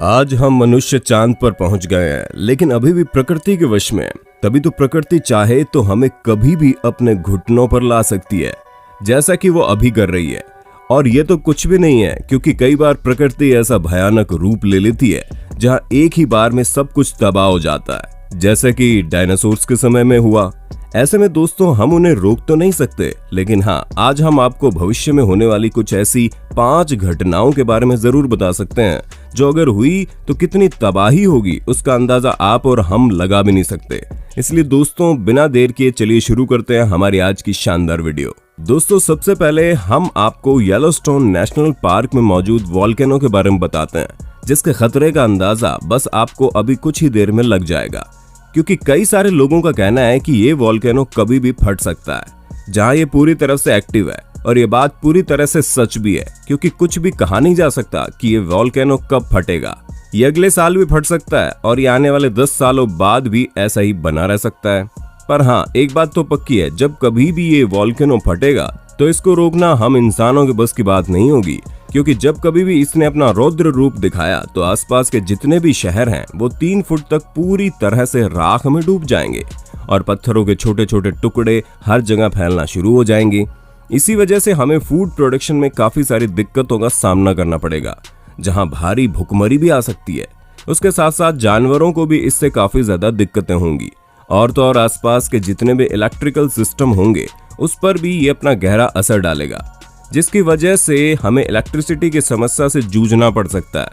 आज हम मनुष्य चांद पर पहुंच गए हैं, लेकिन अभी भी प्रकृति के वश में हैं। तभी तो प्रकृति चाहे तो हमें कभी भी अपने घुटनों पर ला सकती है, जैसा कि वो अभी कर रही है। और ये तो कुछ भी नहीं है, क्योंकि कई बार प्रकृति ऐसा भयानक रूप ले लेती है जहां एक ही बार में सब कुछ तबाह हो जाता है, जैसे कि डायनासोर्स के समय में हुआ। ऐसे में दोस्तों हम उन्हें रोक तो नहीं सकते, लेकिन हाँ, आज हम आपको भविष्य में होने वाली कुछ ऐसी 5 घटनाओं के बारे में जरूर बता सकते हैं जो अगर हुई तो कितनी तबाही होगी उसका अंदाजा आप और हम लगा भी नहीं सकते। इसलिए दोस्तों बिना देर किए चलिए शुरू करते हैं हमारी आज की शानदार वीडियो। दोस्तों सबसे पहले हम आपको येलोस्टोन नेशनल पार्क में मौजूद वोल्केनो के बारे में बताते हैं, जिसके खतरे का अंदाजा बस आपको अभी कुछ ही देर में लग जाएगा, क्योंकि कई सारे लोगों का कहना है कि ये वोल्केनो कभी भी फट सकता है, जहां ये पूरी तरह से एक्टिव है। और ये बात पूरी तरह से सच भी है, क्योंकि कुछ भी कहा नहीं जा सकता कि ये वोल्केनो कब फटेगा। ये अगले साल भी फट सकता है और ये आने वाले 10 सालों बाद भी ऐसा ही बना रह सकता है। पर हाँ, एक बात तो पक्की है, जब कभी भी ये वोल्केनो फटेगा तो इसको रोकना हम इंसानों के बस की बात नहीं होगी, क्योंकि जब कभी भी इसने अपना रौद्र रूप दिखाया तो आसपास के जितने भी शहर हैं वो 3 फुट तक पूरी तरह से राख में डूब जाएंगे और पत्थरों के छोटे छोटे टुकड़े हर जगह फैलना शुरू हो जाएंगे। इसी वजह से हमें फूड प्रोडक्शन में काफी सारी दिक्कतों का सामना करना पड़ेगा, जहां भारी भुखमरी भी आ सकती है। उसके साथ साथ जानवरों को भी इससे काफी ज्यादा दिक्कतें होंगी, और तो और आसपास के जितने भी इलेक्ट्रिकल सिस्टम होंगे उस पर भी ये अपना गहरा असर डालेगा, जिसकी वजह से हमें इलेक्ट्रिसिटी की समस्या से जूझना पड़ सकता है,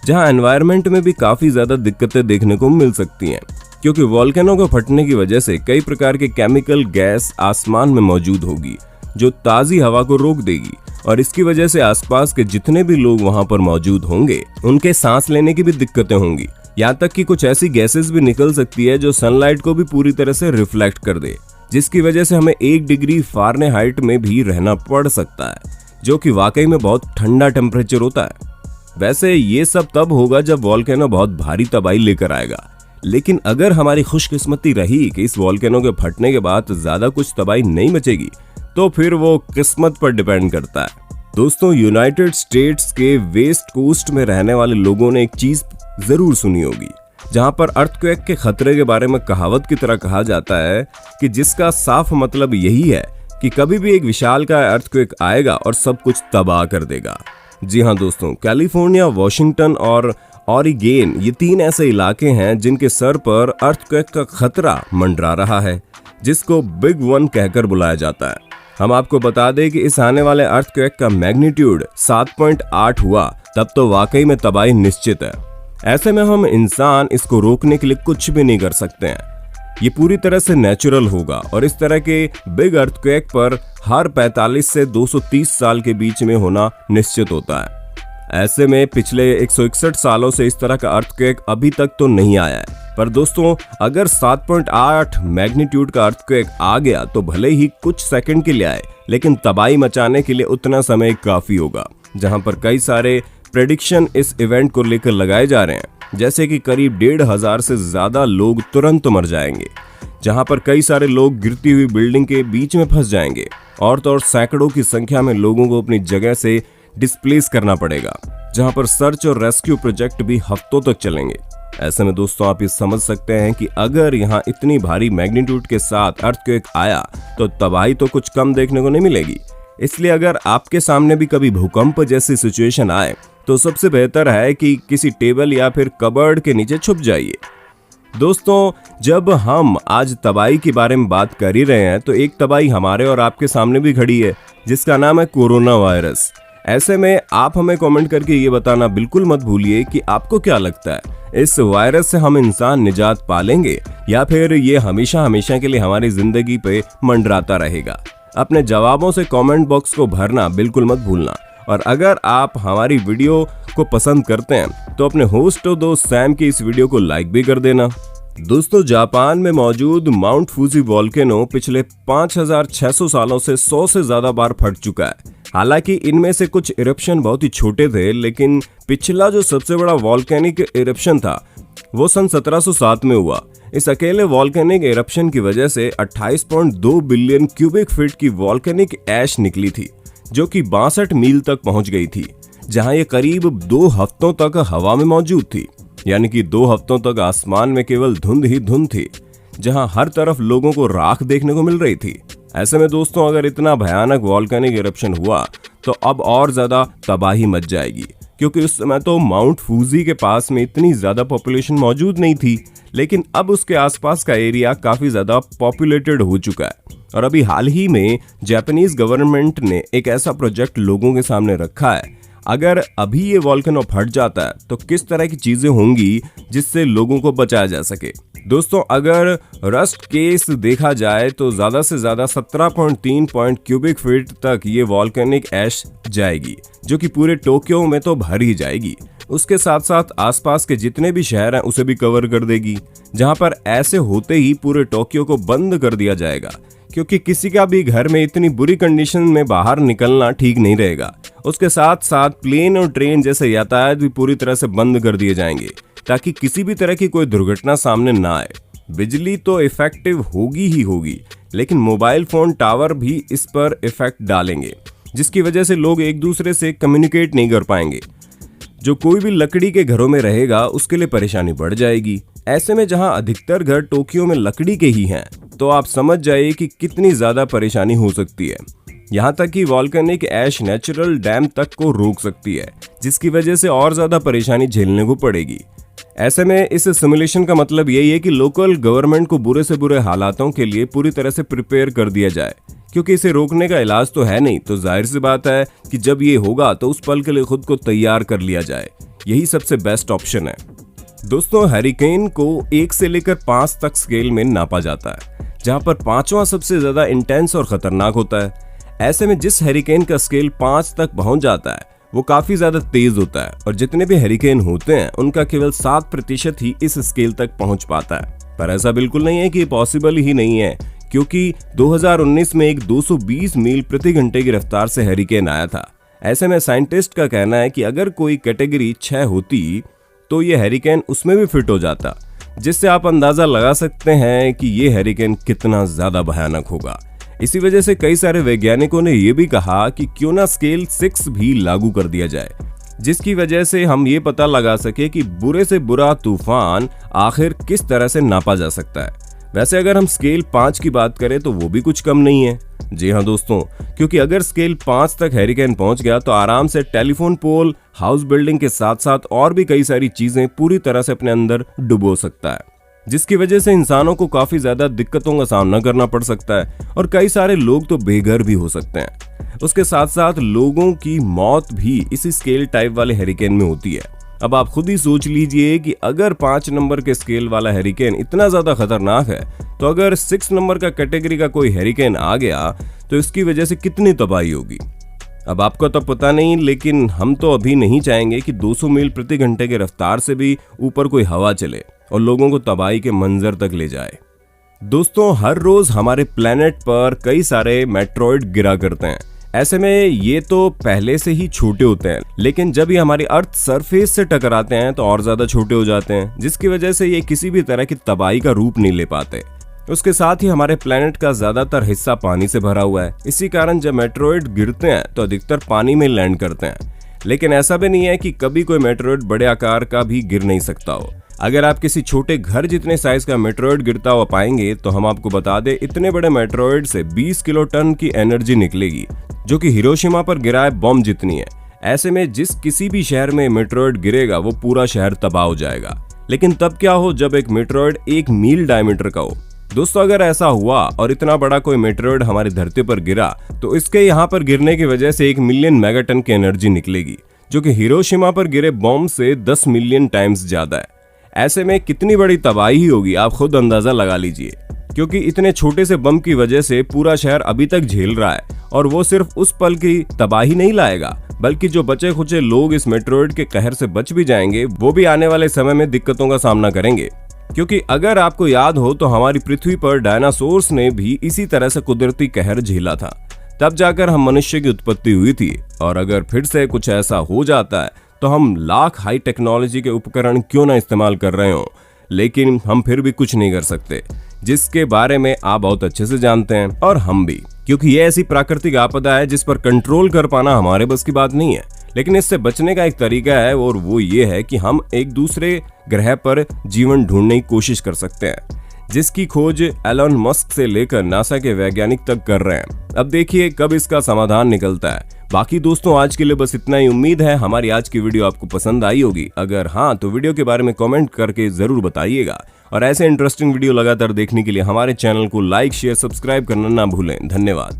जहां एनवायरनमेंट में भी काफी ज्यादा दिक्कतें देखने को मिल सकती हैं, क्योंकि वोल्केनो को फटने की वजह से कई प्रकार के केमिकल गैस आसमान में मौजूद होगी जो ताजी हवा को रोक देगी, और इसकी वजह से आसपास के जितने भी लोग वहां पर मौजूद होंगे उनके सांस लेने की भी दिक्कतें होंगी। यहाँ तक कि कुछ ऐसी गैसेस भी निकल सकती है जो सनलाइट को भी पूरी तरह से रिफ्लेक्ट कर दे, जिसकी वजह से हमें 1 डिग्री फ़ारेनहाइट में भी रहना पड़ सकता है, जो कि वाकई में बहुत ठंडा टेम्परेचर होता है। वैसे ये सब तब होगा जब वोल्केनो बहुत भारी तबाही लेकर आएगा, लेकिन अगर हमारी खुशकिस्मती रही कि इस वोल्केनो के फटने के बाद ज्यादा कुछ तबाही नहीं बचेगी तो फिर वो किस्मत पर डिपेंड करता है। दोस्तों यूनाइटेड स्टेट्स के वेस्ट कोस्ट में रहने वाले लोगों ने एक चीज जरूर सुनी होगी, जहां पर अर्थक्वेक के खतरे के बारे में कहावत की तरह कहा जाता है कि जिसका साफ मतलब यही है कि कभी भी एक विशालकाय अर्थक्वेक आएगा और सब कुछ तबाह कर देगा। जी हाँ दोस्तों, कैलिफोर्निया, वॉशिंगटन और ऑरिगेन ये 3 ऐसे इलाके हैं जिनके सर पर अर्थक्वेक का खतरा मंडरा रहा है, जिसको बिग वन कहकर बुलाया जाता है। हम आपको बता दें कि इस आने वाले अर्थक्वेक का मैग्नीट्यूड 7.8 हुआ तब तो वाकई में तबाही निश्चित है। ऐसे में हम इंसान इसको रोकने के लिए कुछ भी नहीं कर सकते हैं। ये पूरी तरह से नेचुरल होगा और इस तरह के बिग अर्थक्वेक पर हर 45 से 230 साल के बीच में होना निश्चित होता है। ऐसे में पिछले 161 सालों से इस तरह का अर्थक्वेक अभी तक तो नहीं आया है। पर दोस्तों अगर 7.8 मैग्नीट्यूड का अर्थक्वेक आ गया तो भले ही कुछ सेकंड के लिए आए, लेकिन तबाही मचाने के लिए उतना समय काफी होगा। जहां पर कई सारे प्रेडिक्शन इस इवेंट को लेकर लगाए जा रहे हैं, जैसे कि करीब 1,500 से ज्यादा लोग तुरंत मर जाएंगे, जहां पर कई सारे लोग गिरती हुई बिल्डिंग के बीच में फंस जाएंगे, और तो और सैकड़ों की संख्या में लोगों को अपनी जगह से डिस्प्लेस करना पड़ेगा, जहां पर सर्च और रेस्क्यू प्रोजेक्ट भी हफ्तों तक चलेंगे। ऐसे में दोस्तों आप ये समझ सकते हैं कि अगर यहाँ इतनी भारी मैग्नीट्यूड के साथ अर्थक्वेक आया तो तबाही तो कुछ कम देखने को नहीं मिलेगी। इसलिए अगर आपके सामने भी कभी भूकंप जैसी सिचुएशन आए तो सबसे बेहतर है कि किसी टेबल या फिर कबर्ड के नीचे छुप जाइए। दोस्तों जब हम आज तबाही के बारे में बात कर ही रहे हैं तो एक तबाही हमारे और आपके सामने भी खड़ी है, जिसका नाम है कोरोना वायरस। ऐसे में आप हमें कमेंट करके ये बताना बिल्कुल मत भूलिए कि आपको क्या लगता है, इस वायरस से हम इंसान निजात पालेंगे या फिर ये हमेशा हमेशा के लिए हमारी जिंदगी पे मंडराता रहेगा। अपने जवाबों से कमेंट बॉक्स को भरना बिल्कुल मत भूलना, और अगर आप हमारी वीडियो को पसंद करते हैं तो अपने होस्ट और दोस्त सैम की इस वीडियो को लाइक भी कर देना। दोस्तों जापान में मौजूद माउंट फूजी वोल्केनो पिछले 5,600 सालों से 100 से ज्यादा बार फट चुका है। हालांकि इनमें से कुछ इरप्शन बहुत ही छोटे थे, लेकिन पिछला जो सबसे बड़ा वॉल्केनिक इरप्शन था वो सन 1707 में हुआ। इस अकेले वॉल्केनिक इरप्शन की वजह से 28.2 बिलियन क्यूबिक फीट की वॉल्केनिक ऐश निकली थी, जो कि 62 मील तक पहुंच गई थी, जहां ये करीब 2 हफ्तों तक हवा में मौजूद थी। यानी कि 2 हफ्तों तक आसमान में केवल धुंध ही धुंध थी, जहां हर तरफ लोगों को राख देखने को मिल रही थी। ऐसे में दोस्तों, अगर इतना भयानक वॉल्केनिक इरप्शन हुआ तो अब और ज्यादा तबाही मच जाएगी, क्योंकि उस समय तो माउंट फूजी के पास में इतनी ज्यादा पॉपुलेशन मौजूद नहीं थी, लेकिन अब उसके आसपास का एरिया काफी ज्यादा पॉपुलेटेड हो चुका है। और अभी हाल ही में जापानीज गवर्नमेंट ने एक ऐसा प्रोजेक्ट लोगों के सामने रखा है, अगर अभी ये वॉल्केनो फट जाता है तो किस तरह की चीजें होंगी जिससे लोगों को बचाया जा सके। दोस्तों, अगर रस्ट केस देखा जाए तो ज्यादा से ज्यादा 17.3 क्यूबिक फीट तक ये वॉल्केनिक ऐश जाएगी, जो कि पूरे टोक्यो में तो भर ही जाएगी। उसके साथ साथ आसपास के जितने भी शहर हैं उसे भी कवर कर देगी, जहां पर ऐसे होते ही पूरे टोक्यो को बंद कर दिया जाएगा, क्योंकि किसी का भी घर में इतनी बुरी कंडीशन में बाहर निकलना ठीक नहीं रहेगा। उसके साथ साथ प्लेन और ट्रेन जैसे यातायात भी पूरी तरह से बंद कर दिए जाएंगे, ताकि किसी भी तरह की कोई दुर्घटना सामने ना आए। बिजली तो इफेक्टिव होगी ही होगी, लेकिन मोबाइल फोन टावर भी इस पर इफेक्ट डालेंगे, जिसकी वजह से लोग एक दूसरे से कम्युनिकेट नहीं कर पाएंगे। जो कोई भी लकड़ी के घरों में रहेगा उसके लिए परेशानी बढ़ जाएगी। ऐसे में जहां अधिकतर घर टोक्यो में लकड़ी के ही हैं, तो आप समझ जाइए कि कितनी ज्यादा परेशानी हो सकती है। यहाँ तक कि वॉल्केनिक ऐश नेचुरल डैम तक को रोक सकती है, जिसकी वजह से और ज्यादा परेशानी झेलने को पड़ेगी। ऐसे में इस सिमुलेशन का मतलब यही है कि लोकल गवर्नमेंट को बुरे से बुरे हालातों के लिए पूरी तरह से प्रिपेयर कर दिया जाए, क्योंकि इसे रोकने का इलाज तो है नहीं। तो जाहिर सी बात है कि जब ये होगा तो उस पल के लिए खुद को तैयार कर लिया जाए, यही सबसे बेस्ट ऑप्शन है। दोस्तों, हैरिकेन को 1 से लेकर 5 तक स्केल में नापा जाता है, जहां पर 5वां सबसे ज्यादा इंटेंस और खतरनाक होता है। ऐसे में जिस हैरिकेन का स्केल 5 तक पहुंच जाता है वो काफी ज्यादा तेज होता है, और जितने भी हैरिकेन होते हैं उनका केवल 7% ही इस स्केल तक पहुंच पाता है। पर ऐसा बिल्कुल नहीं है कि पॉसिबल ही नहीं है, क्योंकि 2019 में एक 220 मील प्रति घंटे की रफ्तार से हैरिकेन आया था। ऐसे में साइंटिस्ट का कहना है कि अगर कोई कैटेगरी 6 होती तो ये हैरिकेन उसमें भी फिट हो जाता, जिससे आप अंदाजा लगा सकते हैं कि ये हैरिकेन कितना ज्यादा भयानक होगा। इसी वजह से कई सारे वैज्ञानिकों ने यह भी कहा कि क्यों ना स्केल 6 भी लागू कर दिया जाए, जिसकी वजह से हम ये पता लगा सके कि बुरे से बुरा तूफान आखिर किस तरह से नापा जा सकता है। वैसे अगर हम स्केल 5 की बात करें तो वो भी कुछ कम नहीं है। जी हाँ दोस्तों, क्योंकि अगर स्केल 5 तक हैरिकेन पहुंच गया तो आराम से टेलीफोन पोल, हाउस बिल्डिंग के साथ साथ और भी कई सारी चीजें पूरी तरह से अपने अंदर डुबो सकता है, जिसकी वजह से इंसानों को काफी ज्यादा दिक्कतों का सामना करना पड़ सकता है, और कई सारे लोग तो बेघर भी हो सकते हैं। उसके साथ साथ लोगों की मौत भी इसी स्केल टाइप वाले हैरिकेन में होती है। अब आप खुद ही सोच लीजिए कि अगर 5 नंबर के स्केल वाला हैरिकेन इतना ज्यादा खतरनाक है, तो अगर 6 नंबर का कैटेगरी का कोई हैरिकेन आ गया तो इसकी वजह से कितनी तबाही होगी। अब आपको तो पता नहीं, लेकिन हम तो अभी नहीं चाहेंगे कि 200 मील प्रति घंटे की रफ्तार से भी ऊपर कोई हवा चले और लोगों को तबाही के मंजर तक ले जाए। दोस्तों, हर रोज हमारे प्लेनेट पर कई सारे मेट्रॉइड गिरा करते हैं। ऐसे में ये तो पहले से ही छोटे होते हैं, लेकिन जब ये हमारी अर्थ सरफेस से टकराते हैं तो और ज्यादा छोटे हो जाते हैं, जिसकी वजह से ये किसी भी तरह की तबाही का रूप नहीं ले पाते। उसके साथ ही हमारे प्लेनेट का ज्यादातर हिस्सा पानी से भरा हुआ है। इसी कारण जब मेट्रॉइड गिरते हैं तो अधिकतर पानी में लैंड करते हैं। लेकिन ऐसा भी नहीं है कि कभी कोई मेट्रॉइड बड़े आकार का भी गिर नहीं सकता हो। अगर आप किसी छोटे घर जितने साइज का मेट्रॉइड गिरता हुआ पाएंगे तो हम आपको बता दें, इतने बड़े मेट्रॉइड से 20 किलोटन की एनर्जी निकलेगी, जो कि हिरोशिमा पर गिराए बम जितनी है। ऐसे में जिस किसी भी शहर में मेट्रॉइड गिरेगा वो पूरा शहर तबाह हो जाएगा। लेकिन तब क्या हो जब एक मेट्रॉइड 1 मील डायमीटर का हो। दोस्तों, अगर ऐसा हुआ और इतना बड़ा कोई मेट्रॉइड हमारी धरती पर गिरा तो इसके यहाँ पर गिरने की वजह से 1 मिलियन मेगाटन की एनर्जी निकलेगी, जो कि हिरोशिमा पर गिरे बम से 10 मिलियन टाइम्स ज्यादा है। ऐसे में कितनी बड़ी तबाही होगी आप खुद अंदाजा लगा लीजिए, क्योंकि इतने छोटे से बम की वजह से पूरा शहर अभी तक झेल रहा है, और वो सिर्फ उस पल की तबाही नहीं लाएगा, बल्कि जो बचे खुचे लोग इस मेट्रॉइड के कहर से बच भी जाएंगे वो भी आने वाले समय में दिक्कतों का सामना करेंगे। क्योंकि अगर आपको याद हो तो हमारी पृथ्वी पर डायनासोर्स ने भी इसी तरह से कुदरती कहर झेला था, तब जाकर हम मनुष्य की उत्पत्ति हुई थी। और अगर फिर से कुछ ऐसा हो जाता है तो हम लाख हाई टेक्नोलॉजी के उपकरण क्यों ना इस्तेमाल कर रहे हो, लेकिन हम फिर भी कुछ नहीं कर सकते, जिसके बारे में आप बहुत अच्छे से जानते हैं और हम भी, क्योंकि ये ऐसी प्राकृतिक आपदा है जिस पर कंट्रोल कर पाना हमारे बस की बात नहीं है। लेकिन इससे बचने का एक तरीका है और वो ये है कि हम एक दूसरे ग्रह पर जीवन ढूंढने की कोशिश कर सकते हैं, जिसकी खोज एलन मस्क से लेकर नासा के वैज्ञानिक तक कर रहे हैं। अब देखिए कब इसका समाधान निकलता है। बाकी दोस्तों आज के लिए बस इतना ही। उम्मीद है हमारी आज की वीडियो आपको पसंद आई होगी। अगर हाँ तो वीडियो के बारे में कमेंट करके जरूर बताइएगा और ऐसे इंटरेस्टिंग वीडियो लगातार देखने के लिए हमारे चैनल को लाइक शेयर सब्सक्राइब करना ना भूलें। धन्यवाद।